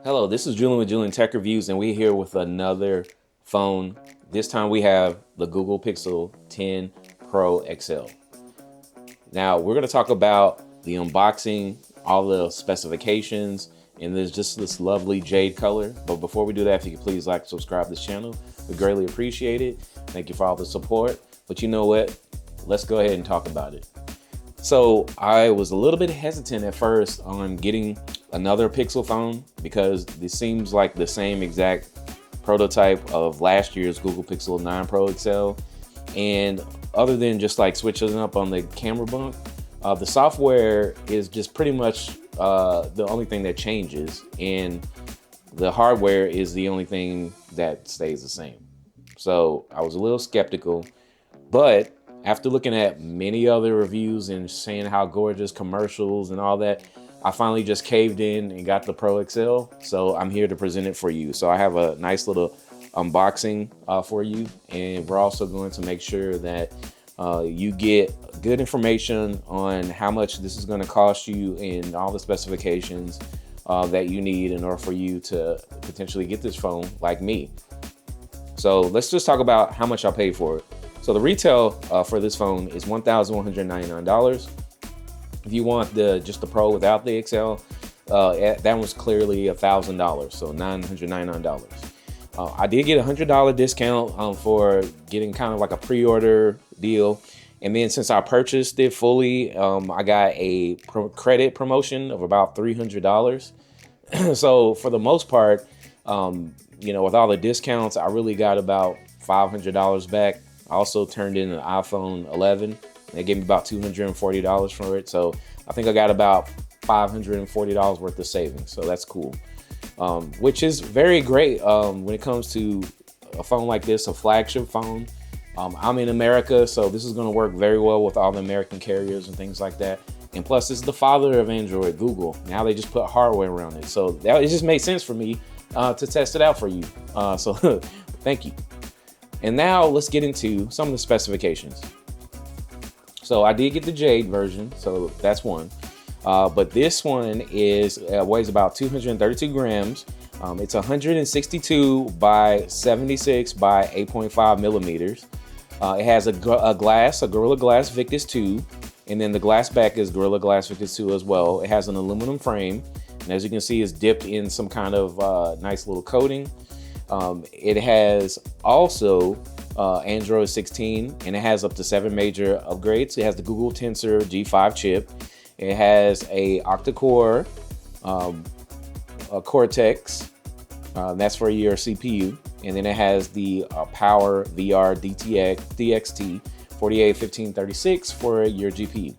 Hello, this is Julian with Julian Tech Reviews, and we're here with another phone. This time we have the Google Pixel 10 Pro XL. Now we're going to talk about the unboxing, all the specifications, and there's just this lovely jade color. But before we do that, if you could please like, subscribe to this channel, we greatly appreciate it. Thank you for all the support. But you know what? Let's go ahead and talk about it. So I was a little bit hesitant at first on getting another Pixel phone because this seems like the same exact prototype of last year's Google Pixel 9 Pro XL. And other than just like switching up on the camera bump, the software is just pretty much the only thing that changes, and the hardware is the only thing that stays the same. So I was a little skeptical, but after looking at many other reviews and saying how gorgeous commercials and all that, I finally just caved in and got the Pro XL. So I'm here to present it for you. So I have a nice little unboxing for you. And we're also going to make sure that you get good information on how much this is going to cost you and all the specifications that you need in order for you to potentially get this phone like me. So let's just talk about how much I paid for it. So the retail for this phone is $1,199. If you want just the Pro without the XL, that was clearly $1,000, so $999. I did get a $100 discount for getting kind of like a pre-order deal. And then since I purchased it fully, I got a credit promotion of about $300. So for the most part, with all the discounts, I really got about $500 back. I also turned in an iPhone 11. They gave me about $240 for it. So I think I got about $540 worth of savings. So that's cool, which is very great when it comes to a phone like this, a flagship phone. I'm in America, so this is going to work very well with all the American carriers and things like that. And plus, this is the father of Android, Google. Now they just put hardware around it. So it just made sense for me to test it out for you. So thank you. And now let's get into some of the specifications. So I did get the Jade version, so that's one. But this one weighs about 232 grams. It's 162 by 76 by 8.5 millimeters. It has a Gorilla Glass Victus 2, and then the glass back is Gorilla Glass Victus 2 as well. It has an aluminum frame, and as you can see, it's dipped in some kind of nice little coating. It has also Android 16, and it has up to 7 major upgrades. It has the Google Tensor G5 chip. It has a octa-core a Cortex, that's for your CPU, and then it has the Power VR DXT 481536 for your GPU.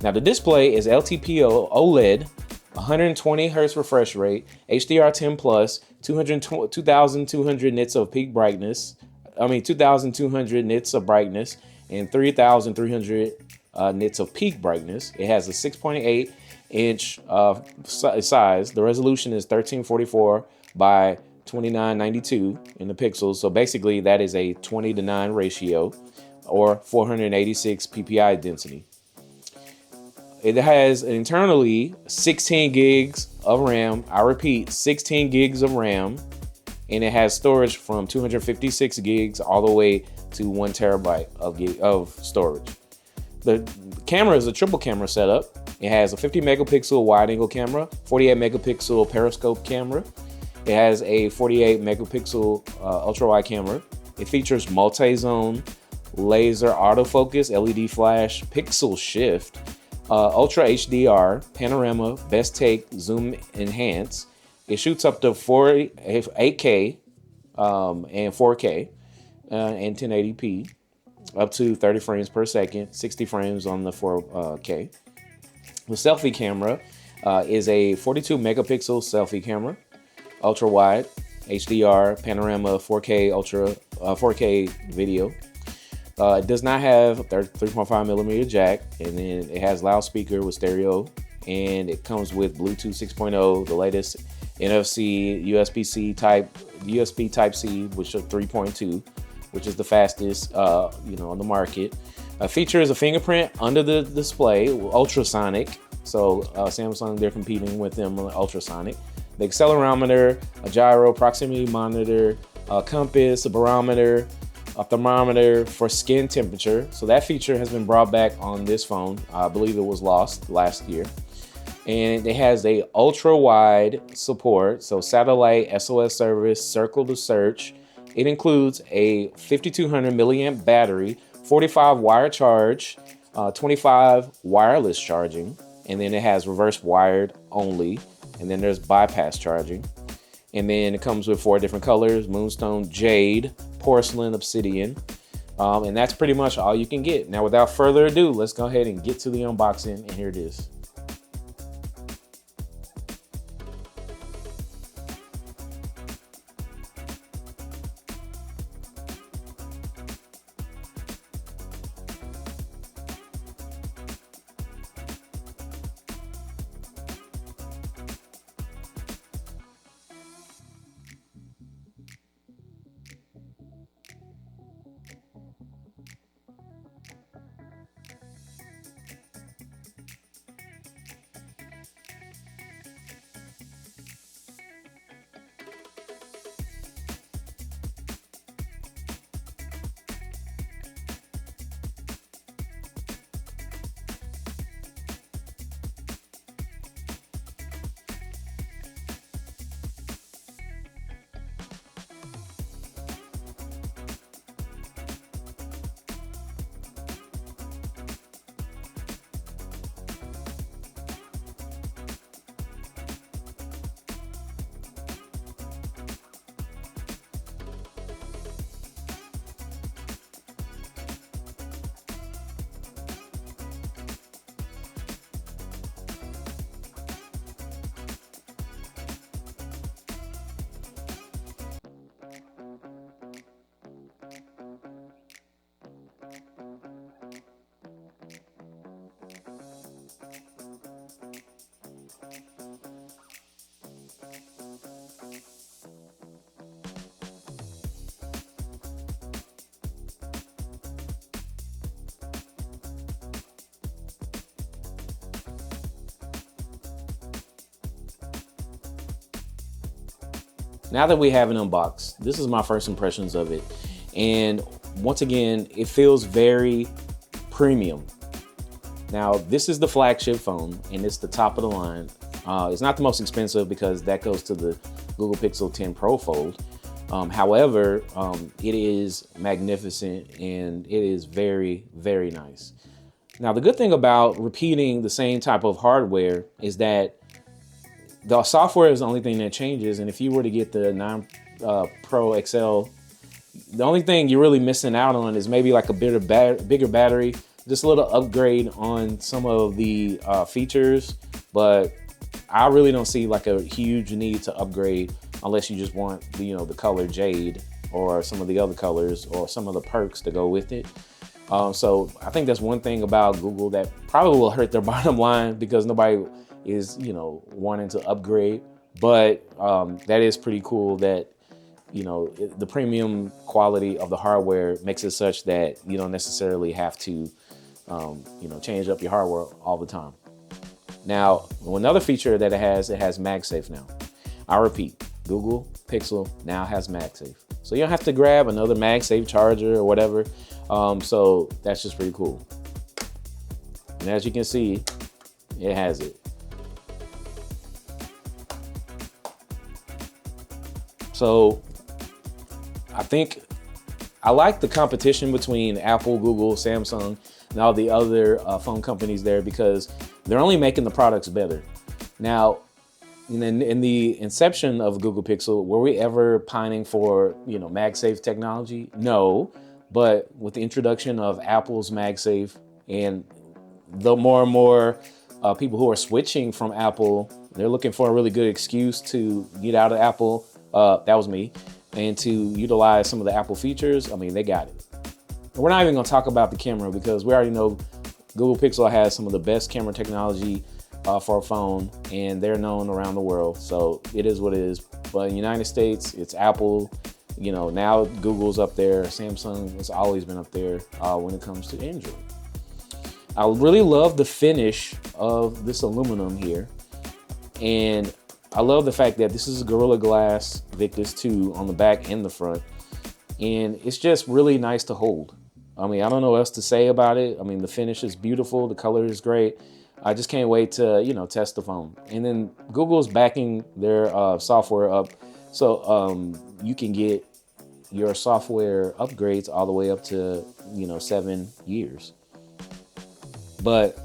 Now the display is LTPO OLED, 120 hertz refresh rate, HDR10 plus, 2200 nits of peak brightness. 2,200 nits of brightness and 3,300 nits of peak brightness. It has a 6.8 inch size. The resolution is 1344 by 2992 in the pixels. So basically that is a 20:9 ratio or 486 PPI density. It has internally 16 gigs of RAM. I repeat, 16 gigs of RAM. And it has storage from 256 gigs all the way to 1 terabyte of storage. The camera is a triple camera setup. It has a 50 megapixel wide angle camera, 48 megapixel periscope camera. It has a 48 megapixel ultra wide camera. It features multi-zone laser autofocus, LED flash, pixel shift, ultra HDR, panorama, best take, zoom enhance. It shoots up to 8K and 4K and 1080p, up to 30 frames per second, 60 frames on the 4K. The selfie camera is a 42 megapixel selfie camera, ultra wide, HDR, panorama, 4K video. It does not have a 3.5 millimeter jack, and then it has loudspeaker with stereo, and it comes with Bluetooth 6.0, the latest NFC, USB Type-C, which is 3.2, which is the fastest, on the market. Features a fingerprint under the display, ultrasonic. So Samsung, they're competing with them on ultrasonic. the accelerometer, a gyro, proximity monitor, a compass, a barometer, a thermometer for skin temperature. So that feature has been brought back on this phone. I believe it was lost last year. And it has a ultra wide support, so satellite, SOS service, circle to search. It includes a 5200 milliamp battery, 45 wire charge, 25 wireless charging, and then it has reverse wired only, and then there's bypass charging. And then it comes with 4 different colors: moonstone, jade, porcelain, obsidian. And that's pretty much all you can get. Now, without further ado, let's go ahead and get to the unboxing, and here it is. Now that we have it unboxed, this is my first impressions of it. And once again, it feels very premium. Now, this is the flagship phone and it's the top of the line. It's not the most expensive because that goes to the Google Pixel 10 Pro Fold. However, it is magnificent and it is very, very nice. Now, the good thing about repeating the same type of hardware is that the software is the only thing that changes. And if you were to get the 9 Pro XL, the only thing you're really missing out on is maybe like a bigger battery, just a little upgrade on some of the features. But I really don't see like a huge need to upgrade unless you just want the, the color jade or some of the other colors or some of the perks to go with it. So I think that's one thing about Google that probably will hurt their bottom line because nobody is, wanting to upgrade. But that is pretty cool that, the premium quality of the hardware makes it such that you don't necessarily have to, change up your hardware all the time. Now, another feature that it has MagSafe now. I repeat, Google Pixel now has MagSafe. So you don't have to grab another MagSafe charger or whatever. So that's just pretty cool. And as you can see, it has it. So I think I like the competition between Apple, Google, Samsung, and all the other phone companies there because they're only making the products better. Now, in the inception of Google Pixel, were we ever pining for, MagSafe technology? No, but with the introduction of Apple's MagSafe and the more and more people who are switching from Apple, they're looking for a really good excuse to get out of Apple. That was me. And to utilize some of the Apple features, they got it. We're not even gonna talk about the camera because we already know Google Pixel has some of the best camera technology for a phone, and they're known around the world. So it is what it is. But in the United States, it's Apple. Now Google's up there. Samsung has always been up there when it comes to Android. I really love the finish of this aluminum here. And I love the fact that this is a Gorilla Glass Victus 2 on the back and the front. And it's just really nice to hold. I mean, I don't know what else to say about it. I mean, the finish is beautiful. The color is great. I just can't wait to, test the phone. And then Google's backing their software up. So you can get your software upgrades all the way up to, 7 years. But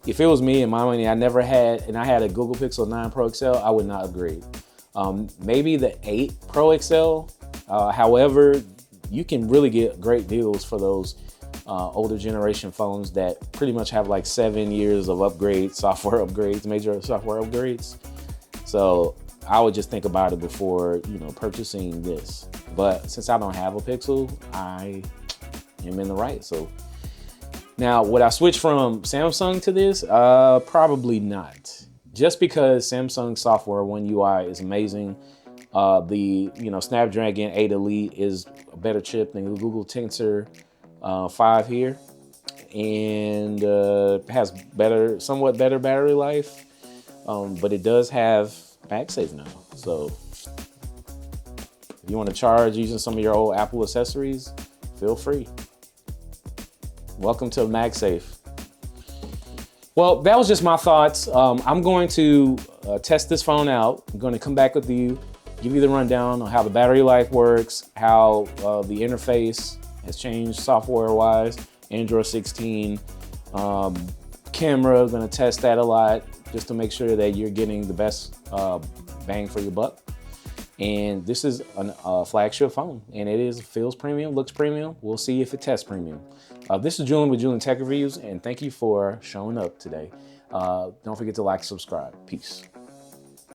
if it was me and my money, I had a Google Pixel 9 Pro XL, I would not upgrade. Maybe the 8 Pro XL. However, you can really get great deals for those older generation phones that pretty much have like 7 years of upgrades, software upgrades, major software upgrades. So I would just think about it before, purchasing this. But since I don't have a Pixel, I am in the right. So now, would I switch from Samsung to this? Probably not. Just because Samsung software One UI is amazing. The Snapdragon 8 Elite is a better chip than the Google Tensor 5 here, and has somewhat better battery life. But it does have MagSafe now. So if you want to charge using some of your old Apple accessories, feel free. Welcome to MagSafe. Well, that was just my thoughts. I'm going to test this phone out. I'm going to come back with you, give you the rundown on how the battery life works, how the interface has changed software-wise, Android 16. Camera, going to test that a lot just to make sure that you're getting the best bang for your buck. And this is a flagship phone, and feels premium, looks premium. We'll see if it tests premium. This is Julian with Julian Tech Reviews, and thank you for showing up today. Don't forget to like, subscribe. Peace.